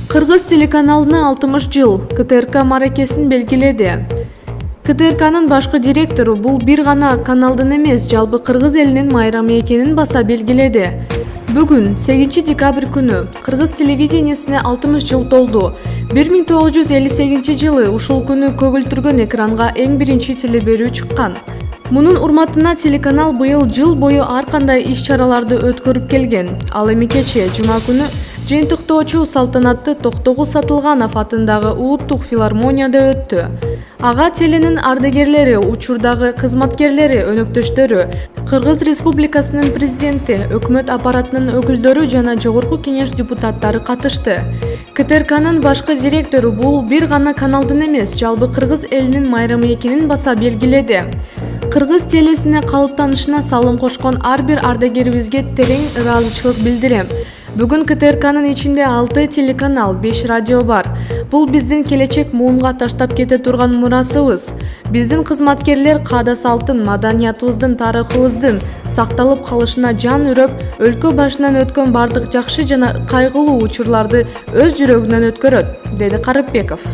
Кыргыз телеканалына 60 жыл КТРК маракесин белгиледи. КТРКнын башкы директору бул бир гана каналдын эмес, жалпы кыргыз элинин майрамы экенин баса белгиледи. Бүгүн 8 декабрь күнү кыргыз телевидениесине 60 жыл толду. 1958 жылы ушул күнү көгүлтүргөн экранга эң биринчи телеберүү чыккан. Мунун урматына телеканал быйыл жыл бою ар кандай иш-чараларды өткөрүп келген. Ал эми кечээ жума күнү жыйынтыктоочу салтанатты Токтогул Сатылганов атындагы улуттук филармонияда өттү. Ага теленин ардагерлери, учурдагы кызматкерлери, өнөктөштөрү, Кыргыз Республикасынын президенти, өкмөт аппаратынын өкүлдөрү жана жогорку кеңеш депутаттары катышты. КТРКнын башкы директору бул бир гана каналдын эмес, жалпы кыргыз элинин майрамы экенин баса белгиледи. Кыргыз телесине калыптанышына салым кошкон ар бир ардагерибизге терең ыраазычылык билдирем. Бүгүн КТРКнын ичинде 6 телеканал, 5 радио бар. Бул биздин келечек муунга таштап кете турган мурасыбыз. Биздин кызматкерлер каада салтын, маданиятыбыздын, тарыхыбыздын сакталып калышына жан үрөп, өлкө башынан өткөн бардык жакшы жана кайгылуу учурларды өз жүрөгүнөн өткөрөт, деди Карыпбеков.